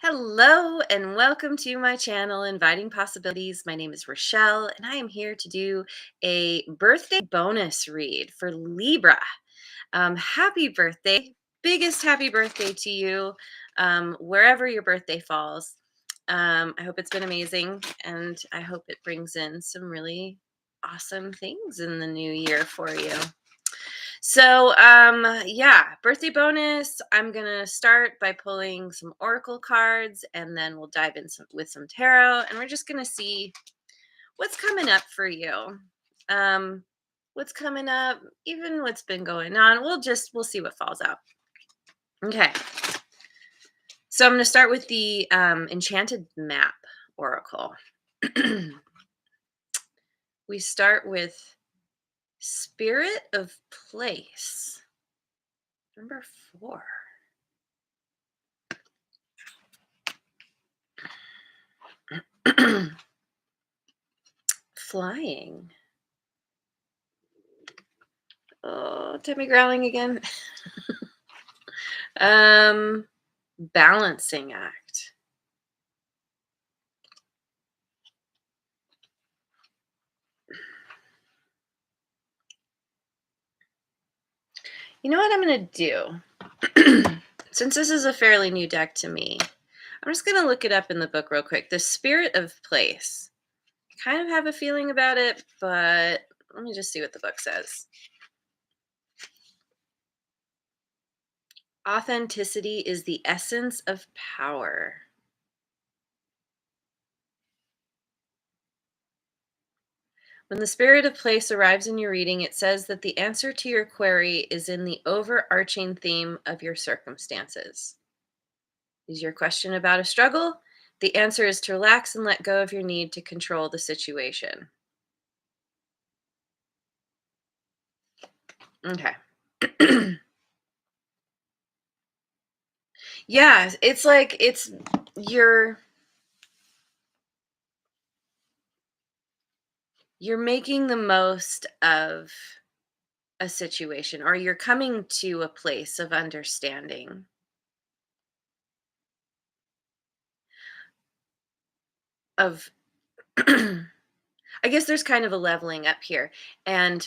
Hello and welcome to my channel, Inviting Possibilities. My name is Rochelle, and I am here to do a birthday bonus read for Libra. Happy birthday, biggest happy birthday to you, wherever your birthday falls. I hope it's been amazing, and I hope it brings in some really awesome things in the new year for you. So, yeah, birthday bonus. I'm gonna start by pulling some oracle cards, and then we'll dive in with some tarot, and we're just gonna see what's coming up for you. Um, what's coming up, even what's been going on. We'll see what falls out. Okay, so I'm gonna start with the Enchanted Map oracle. We start with Spirit of Place, number 4. Flying. Oh, Timmy growling again. um, Balancing act. You know what I'm gonna do? Since this is a fairly new deck to me, I'm just gonna look it up in the book real quick. The Spirit of Place. I kind of have a feeling about it, but let me just see what the book says. Authenticity is the essence of power. When the spirit of place arrives in your reading, it says that the answer to your query is in the overarching theme of your circumstances. Is your question about a struggle? The answer is to relax and let go of your need to control the situation. Okay. Yeah, it's like you're you're making the most of a situation, or you're coming to a place of understanding of I guess there's kind of a leveling up here. And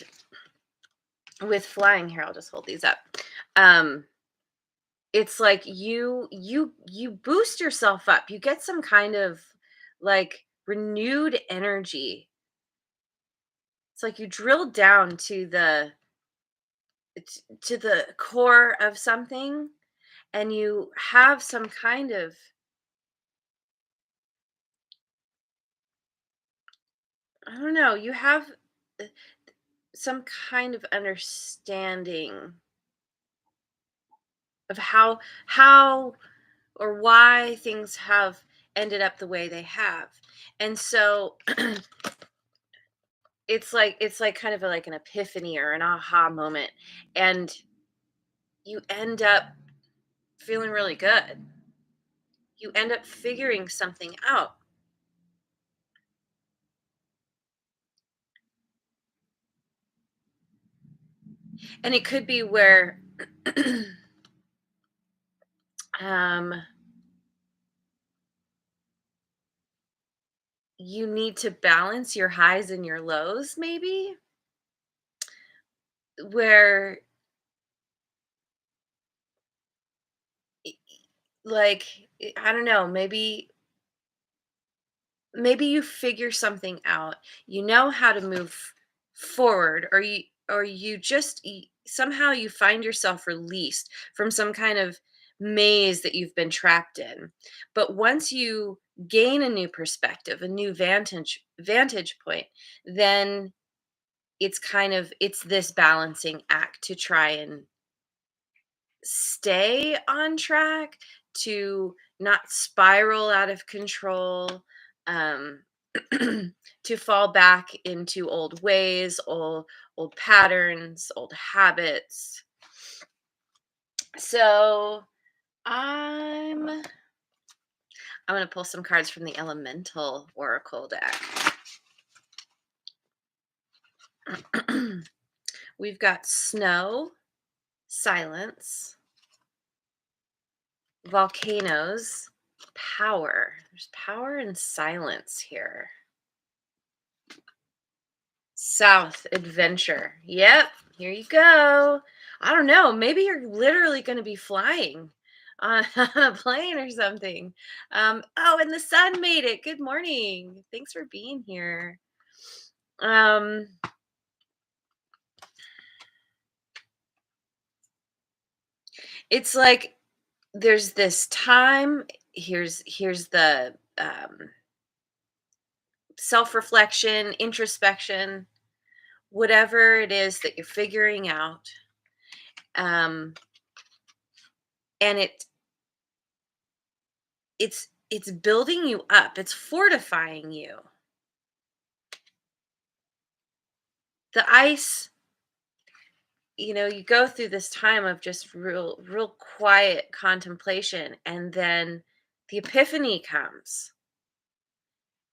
with flying here, I'll just hold these up. Um it's like you boost yourself up. You get some kind of like renewed energy. It's like you drill down to the core of something, and you have some kind of, I don't know, you have uh, some kind of understanding of how or why things have ended up the way they have. And so it's like kind of like an epiphany or an aha moment, and you end up feeling really good. You end up figuring something out. And it could be where um you need to balance your highs and your lows, maybe, where like I don't know, maybe you figure something out. You know how to move forward, or you just somehow you find yourself released from some kind of maze that you've been trapped in. But once you gain a new perspective, a new vantage point, then it's this balancing act to try and stay on track, to not spiral out of control, um, to fall back into old ways, old patterns, old habits. So I'm I'm gonna pull some cards from the Elemental Oracle deck. We've got snow, silence, volcanoes, power. There's power in silence here. South, adventure. Yep, here you go. I don't know. Maybe you're literally going to be flying on, on a plane or something. Oh, and the sun made it. Good morning. Thanks for being here. Um, it's like there's this time. Here's the self-reflection, introspection, whatever it is that you're figuring out. Um, and it's building you up. It's fortifying you. The ice, you go through this time of just real quiet contemplation, and then the epiphany comes,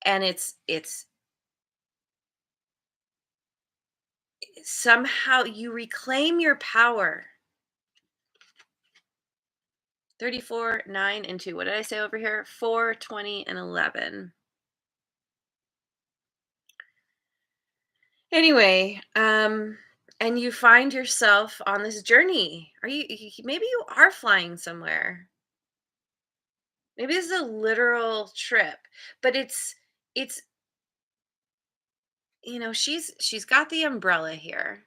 and it's somehow you reclaim your power. 34, 9, and 2. What did I say over here? 4, 20, and 11. Anyway, and you find yourself on this journey. Maybe you are flying somewhere. Maybe this is a literal trip, but it's she's got the umbrella here.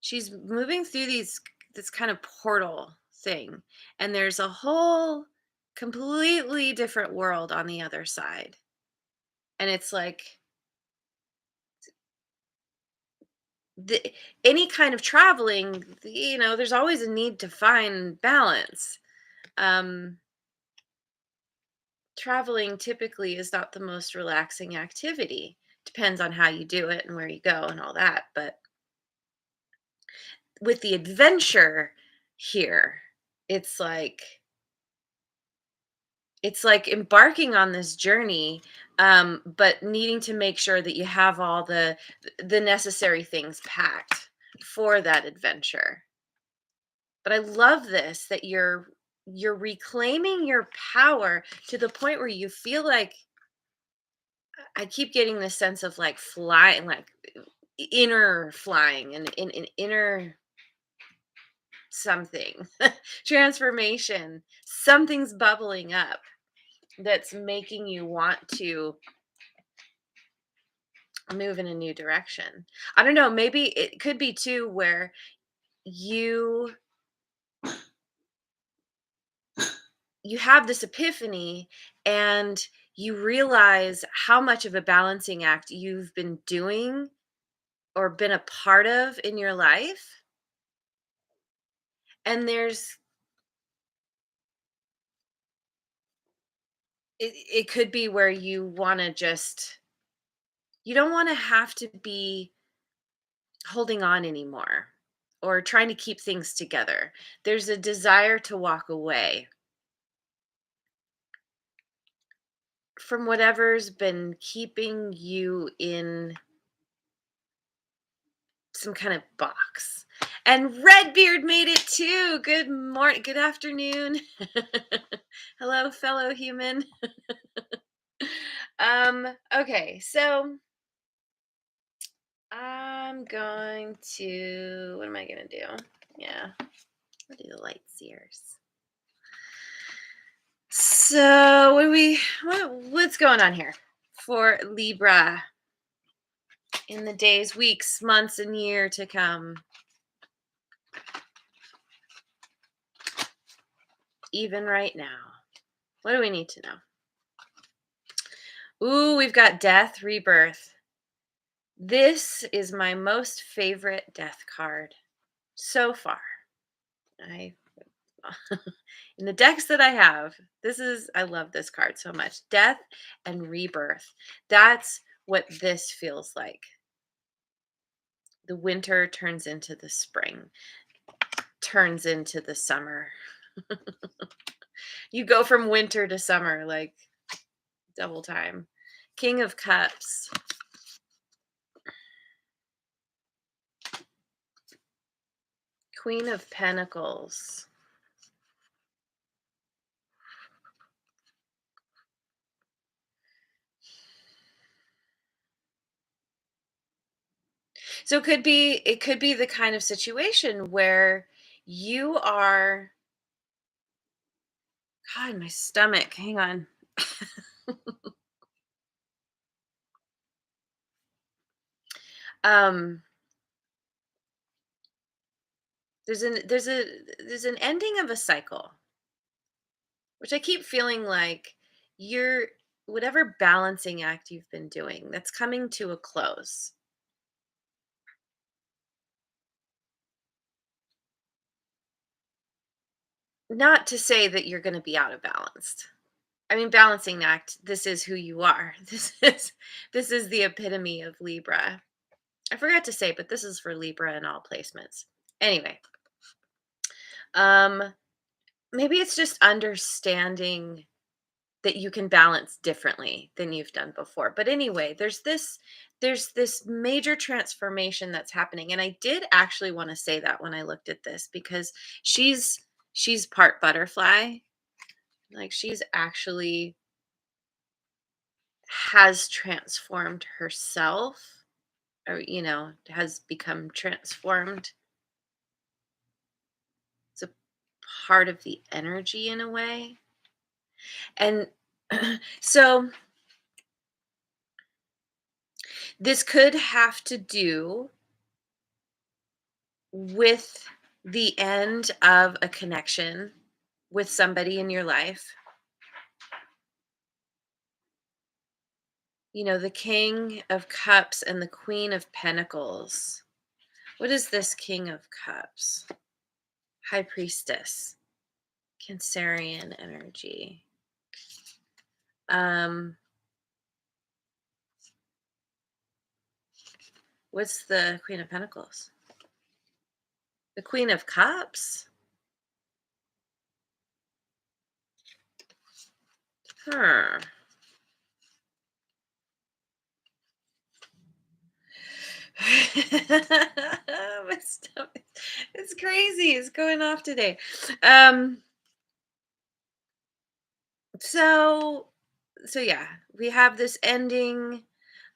She's moving through this kind of portal thing, and there's a whole completely different world on the other side. And it's like the any kind of traveling, there's always a need to find balance. Um Traveling typically is not the most relaxing activity. Depends on how you do it and where you go and all that, but with the adventure here, it's like it's like embarking on this journey, but needing to make sure that you have all the necessary things packed for that adventure. But I love this that you're reclaiming your power to the point where you feel like I keep getting this sense of like flying, like inner flying and in inner something transformation. Something's bubbling up that's making you want to move in a new direction. I don't know, maybe it could be too where you you have this epiphany, and you realize how much of a balancing act you've been doing or been a part of in your life. And it could be where you don't want to have to be holding on anymore or trying to keep things together. There's a desire to walk away from whatever's been keeping you in some kind of box. And Redbeard made it too. Good morning, good afternoon. Hello, fellow human. Okay, so I'm going to, what am I going to do? Yeah, I'll do the light seers. So, what's going on here for Libra in the days, weeks, months, and year to come? Even right now. What do we need to know? Ooh, we've got death, rebirth. This is my most favorite death card so far. I in the decks that I have, I love this card so much. Death and rebirth. That's what this feels like. The winter turns into the spring, turns into the summer. You go from winter to summer like double time. King of Cups. Queen of Pentacles. So it could be the kind of situation where you are, God, my stomach. Hang on. um there's an ending of a cycle, which I keep feeling like you're whatever balancing act you've been doing, that's coming to a close. Not to say that you're going to be out of balance. I mean, balancing act, this is who you are. This is the epitome of Libra. I forgot to say, but this is for Libra in all placements. Anyway, um maybe it's just understanding that you can balance differently than you've done before. But anyway, there's this major transformation that's happening, and I did actually want to say that when I looked at this, because she's part butterfly. Like, she's actually has transformed herself, or has become transformed. It's a part of the energy in a way. And so this could have to do with the end of a connection with somebody in your life. The King of Cups and the Queen of Pentacles. What is this King of Cups? High Priestess, Cancerian energy. Um, what's the Queen of Pentacles? The Queen of Cups? Huh. My stomach, it's crazy. It's going off today. Um, so so yeah, we have this ending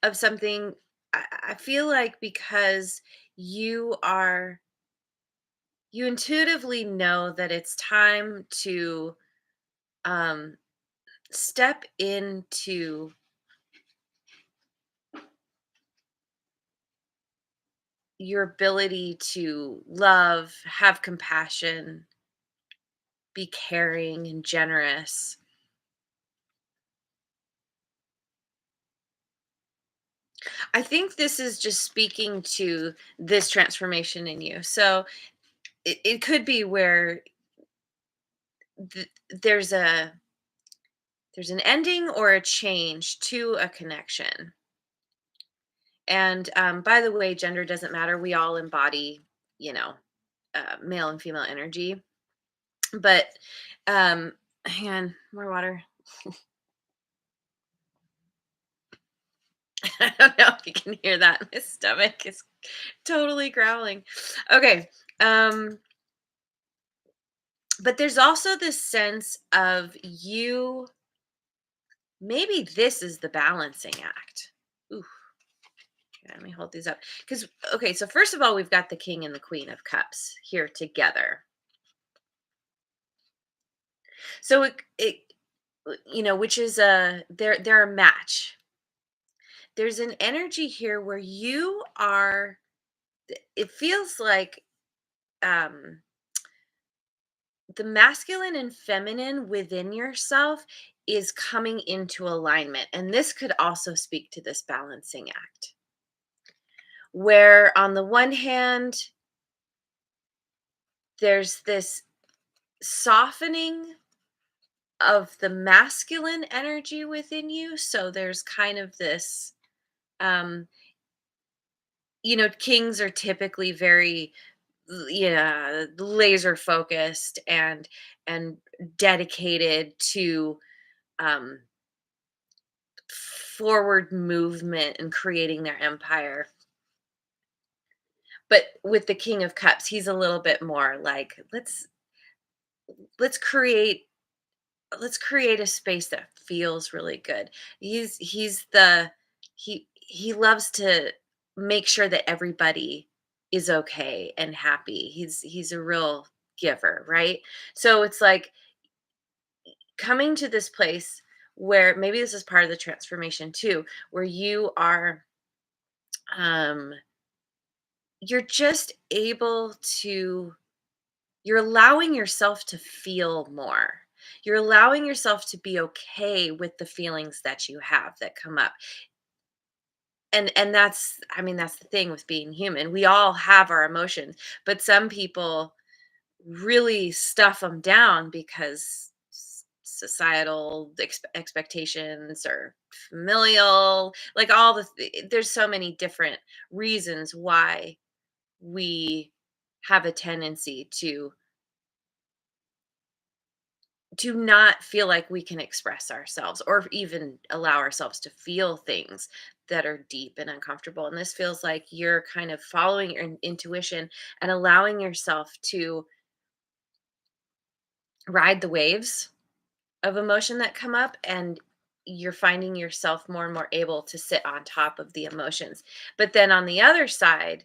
of something. I feel like because you are you intuitively know that it's time to um step into your ability to love, have compassion, be caring and generous. I think this is just speaking to this transformation in you. So it could be where there's an ending or a change to a connection. And by the way, gender doesn't matter. We all embody, you know, male and female energy. But hang on, more water. I don't know if you can hear that. My stomach is totally growling. Okay. Um, but there's also this sense of you. Maybe this is the balancing act. Ooh, let me hold these up. Because, okay, so first of all, we've got the King and the Queen of Cups here together. So which is they're a match. There's an energy here where you are. It feels like um, the masculine and feminine within yourself is coming into alignment, and this could also speak to this balancing act. Where on the one hand, there's this softening of the masculine energy within you. So there's kind of this, um, kings are typically very, yeah, laser focused and dedicated to um, forward movement and creating their empire. But with the King of Cups, he's a little bit more like, let's create let's create a space that feels really good. He loves to make sure that everybody is okay and happy. He's a real giver, right? So it's like coming to this place where maybe this is part of the transformation too, where um you're just able to you're allowing yourself to feel more. You're allowing yourself to be okay with the feelings that you have that come up. And that's, I mean, that's the thing with being human. We all have our emotions, but some people really stuff them down because societal expectations or familial, like all there's so many different reasons why we have a tendency to not feel like we can express ourselves or even allow ourselves to feel things that are deep and uncomfortable. And this feels like you're kind of following your intuition and allowing yourself to ride the waves of emotion that come up, and you're finding yourself more and more able to sit on top of the emotions. But then on the other side,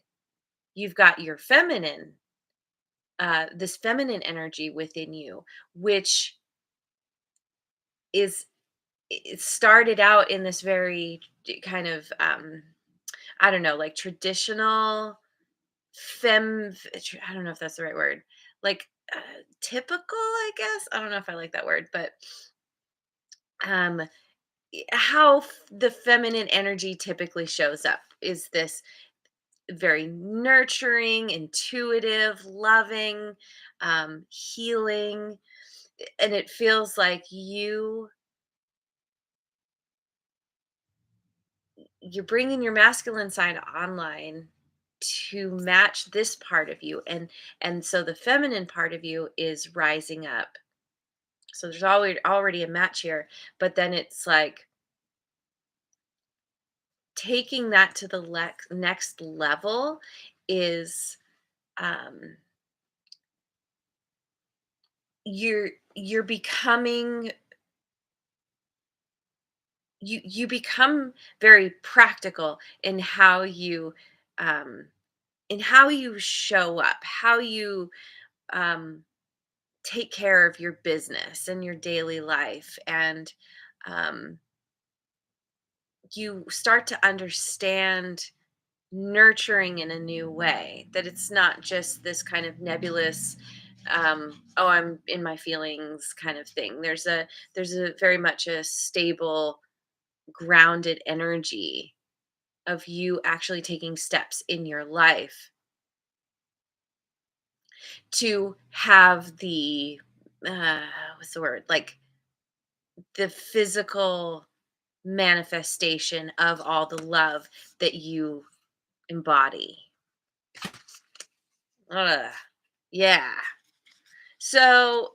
you've got your feminine, this feminine energy within you, which is it started out in this very kind of I don't know, like traditional I don't know if that's the right word, like typical, I guess. I don't know if I like that word, but um how the feminine energy typically shows up is this very nurturing, intuitive, loving, healing, and it feels like you're bringing your masculine side online to match this part of you, and so the feminine part of you is rising up. So there's already a match here, but then it's like taking that to the next level is um you're becoming you become very practical um in how you show up, how you um take care of your business and your daily life, and um you start to understand nurturing in a new way, that it's not just this kind of nebulous oh, I'm in my feelings kind of thing. There's a very much a stable, grounded energy of you actually taking steps in your life to have the uh what's the word, like the physical manifestation of all the love that you embody. Ugh, yeah. So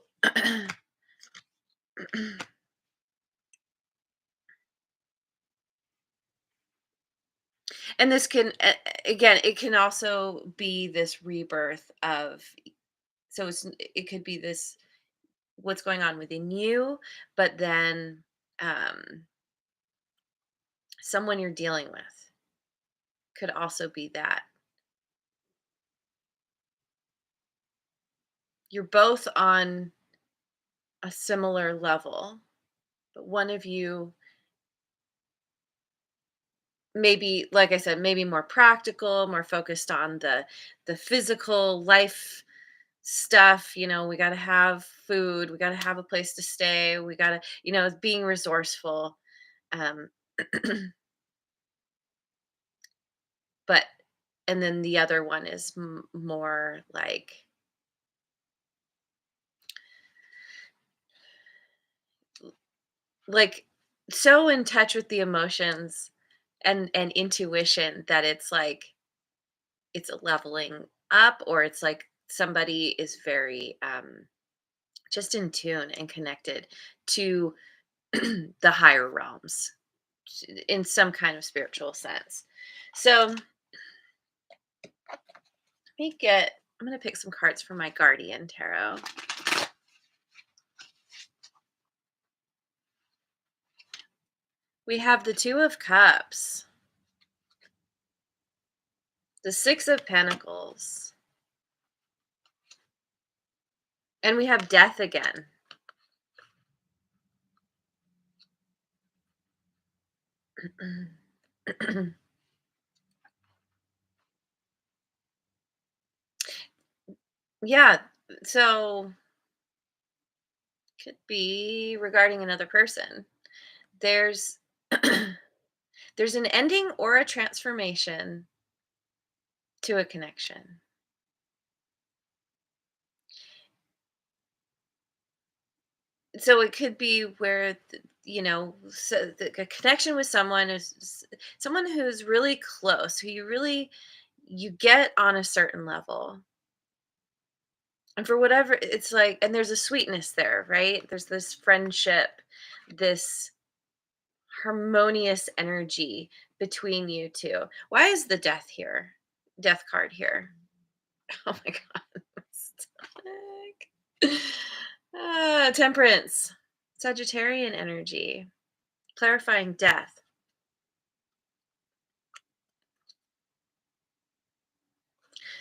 and this can again, it can also be this rebirth of, so it could be this what's going on within you, but then um someone you're dealing with could also be that. You're both on a similar level, but one of you, maybe, like I said, maybe more practical, more focused on the physical life stuff. We got to have food, we got to have a place to stay, we got to, being resourceful. um but and then the other one is more like so in touch with the emotions and intuition that it's like it's a leveling up, or it's like somebody is very just in tune and connected to the higher realms in some kind of spiritual sense. So I'm going to pick some cards from my guardian tarot. We have the Two of Cups. The 6 of Pentacles. And we have death again. Yeah, so could be regarding another person. There's there's an ending or a transformation to a connection. So it could be where so a connection with someone is someone who's really close, who you get on a certain level. And for whatever it's like, and there's a sweetness there, right? There's this friendship, this harmonious energy between you two. Why is the death here? Death card here. Oh my god. Stuck. Temperance. Sagittarian energy. Clarifying death.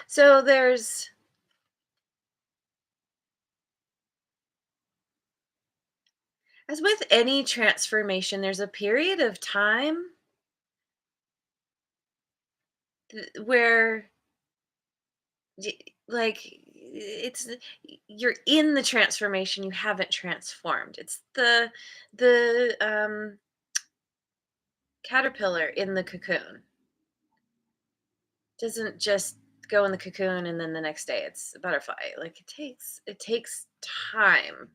So there's as with any transformation, there's a period of time where like it's you're in the transformation, you haven't transformed. It's the caterpillar in the cocoon. Doesn't just go in the cocoon and then the next day it's a butterfly. Like it takes time.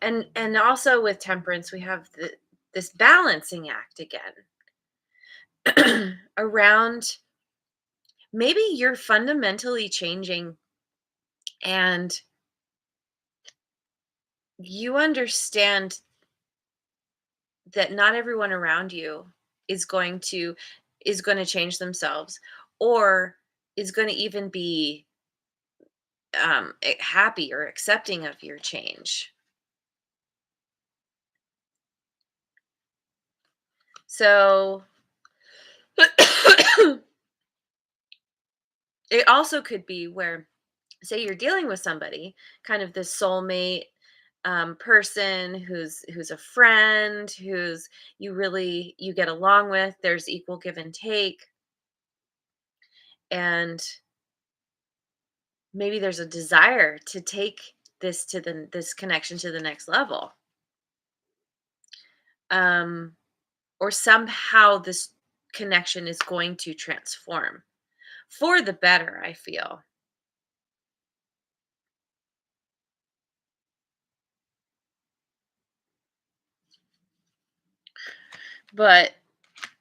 And also with temperance we have this balancing act again around maybe you're fundamentally changing and you understand that not everyone around you is going to change themselves or is going to even be happy or accepting of your change. So it also could be where, say, you're dealing with somebody, kind of this soulmate person who's a friend, who's you get along with. There's equal give and take, and maybe there's a desire to take this connection to the next level, um, or somehow this connection is going to transform for the better. I feel, but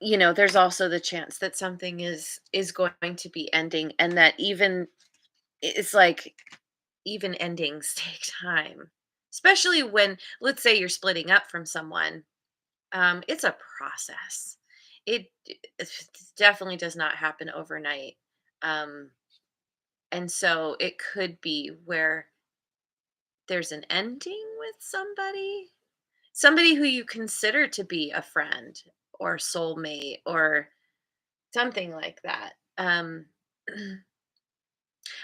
there's also the chance that something is going to be ending, and that it's like even endings take time, especially when, let's say, you're splitting up from someone. It's a process. It definitely does not happen overnight. um, and so it could be where there's an ending with somebody who you consider to be a friend or soulmate or something like that.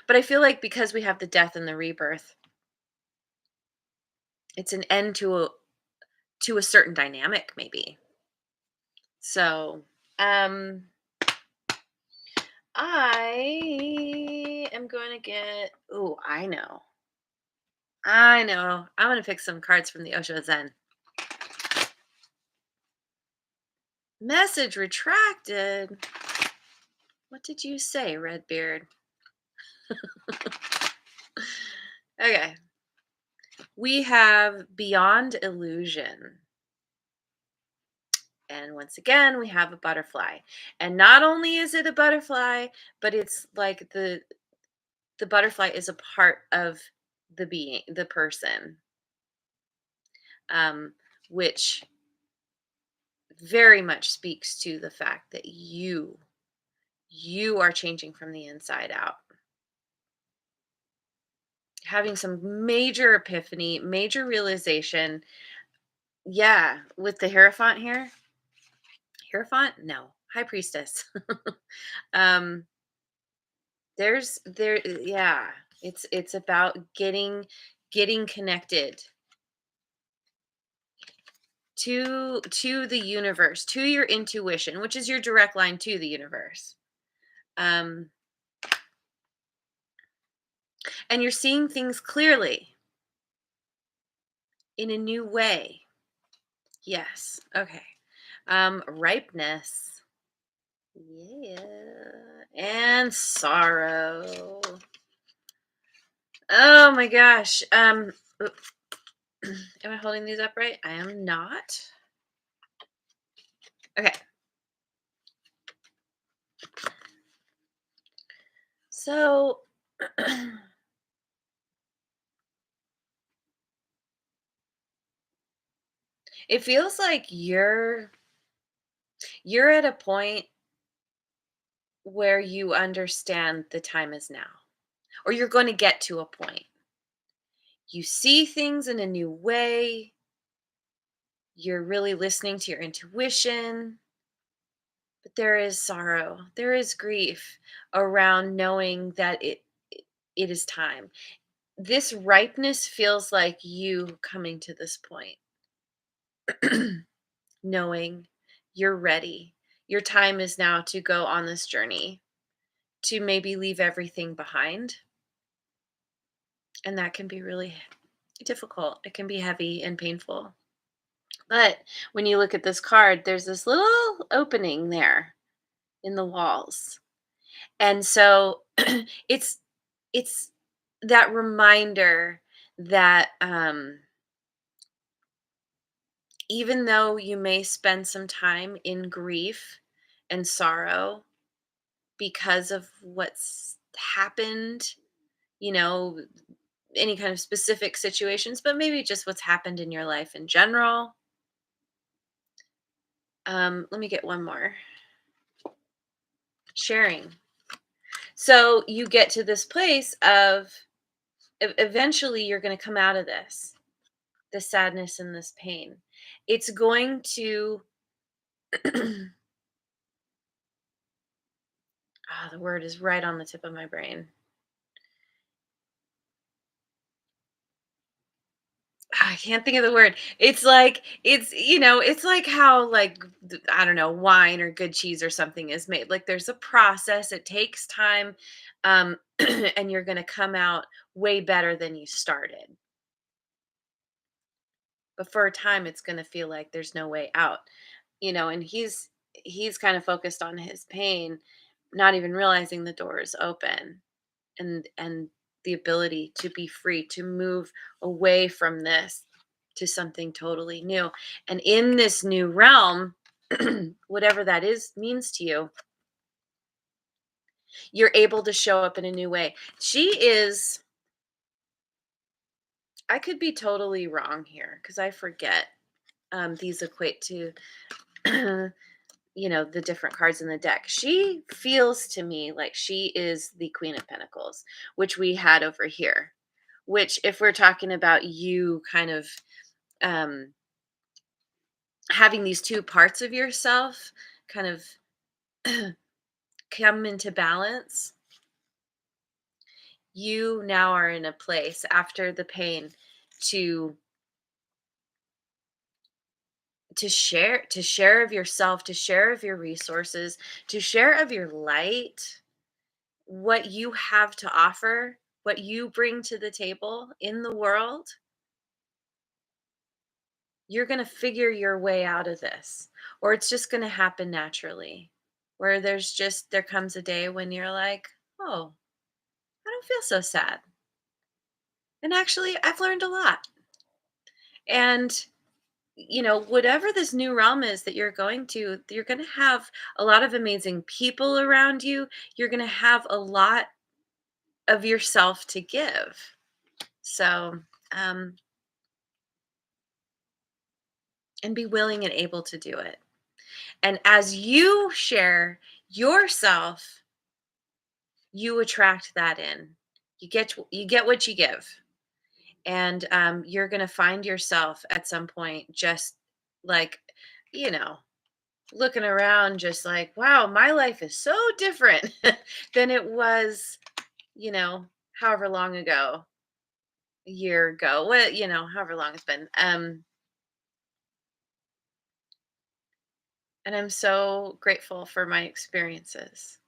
But I feel like because we have the death and the rebirth, it's an end to a certain dynamic, maybe. So, um, I am going to get. Oh, I know. I know. I'm going to pick some cards from the Osho Zen. Message retracted. What did you say, Redbeard? Okay. We have Beyond Illusion. And once again, we have a butterfly. And not only is it a butterfly, but it's like the butterfly is a part of the person, um, which very much speaks to the fact that you are changing from the inside out, having some major epiphany, major realization. Yeah, with the Hierophant here. Hierophant? No. High Priestess. um Yeah, it's about getting connected to the universe, to your intuition, which is your direct line to the universe. Um, and you're seeing things clearly in a new way. Yes. Okay. Ripeness. Yeah. And sorrow. Oh my gosh. Am I holding these up right? I am not. Okay. So it feels like you're at a point where you understand the time is now, or you're going to get to a point. You see things in a new way. You're really listening to your intuition, but there is sorrow, there is grief around knowing that it is time. This ripeness feels like you coming to this point, knowing you're ready. Your time is now to go on this journey, to maybe leave everything behind. And that can be really difficult. It can be heavy and painful. But when you look at this card, there's this little opening there in the walls. And so it's it's that reminder that even though you may spend some time in grief and sorrow because of what's happened, you know, any kind of specific situations, but maybe just what's happened in your life in general. Let me get one more. Sharing. So you get to this place of eventually you're going to come out of this sadness and this pain. It's going to the word is right on the tip of my brain. I can't think of the word. It's like how like I don't know, wine or good cheese or something is made. Like there's a process, it takes time, and you're going to come out way better than you started. But for a time it's going to feel like there's no way out. And he's kind of focused on his pain, not even realizing the door is open, and the ability to be free to move away from this to something totally new. And in this new realm, whatever that is means to you, you're able to show up in a new way. She is I could be totally wrong here because I forget these equate to the different cards in the deck. She feels to me like she is the Queen of Pentacles, which we had over here. Which, if we're talking about you kind of um, having these two parts of yourself kind of come into balance, you now are in a place after the pain to to share of yourself, to share of your resources, to share of your light, what you have to offer, what you bring to the table in the world. You're going to figure your way out of this, or it's just going to happen naturally, where there comes a day when you're like, oh, I don't feel so sad, and actually I've learned a lot. And whatever this new realm is that you're going to, you're going to have a lot of amazing people around you. You're going to have a lot of yourself to give. So um and be willing and able to do it. And as you share yourself, you attract that in. You get what you give. And you're going to find yourself at some point just like, you know, looking around just like, wow, my life is so different than it was you know, however long ago, a year ago, what, however long it's been. And I'm so grateful for my experiences.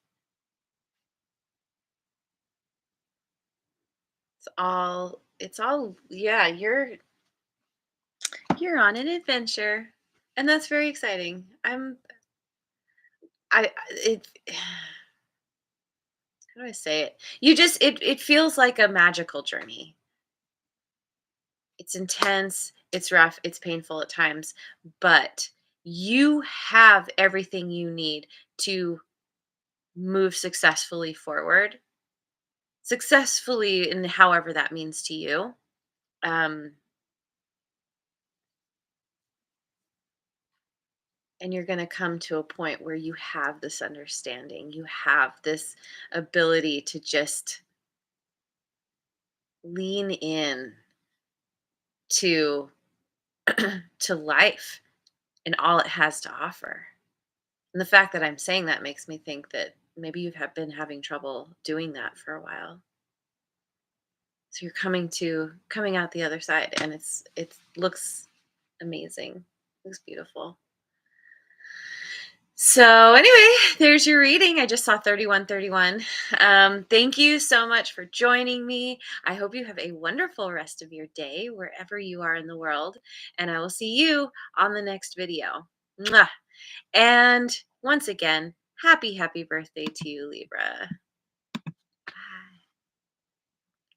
Yeah, you're on an adventure. And that's very exciting. It how do I say it? It feels like a magical journey. It's intense, it's rough, it's painful at times, but you have everything you need to move successfully forward, successfully in however that means to you. Um, and you're going to come to a point where you have this understanding, you have this ability to just lean in to to life and all it has to offer. And the fact that I'm saying that makes me think that maybe been having trouble doing that for a while. So you're coming out the other side, and it looks amazing. Looks beautiful. So anyway, there's your reading. I just saw 3131. Thank you so much for joining me. I hope you have a wonderful rest of your day wherever you are in the world, and I will see you on the next video. Mwah. And once again, happy birthday to you, Libra.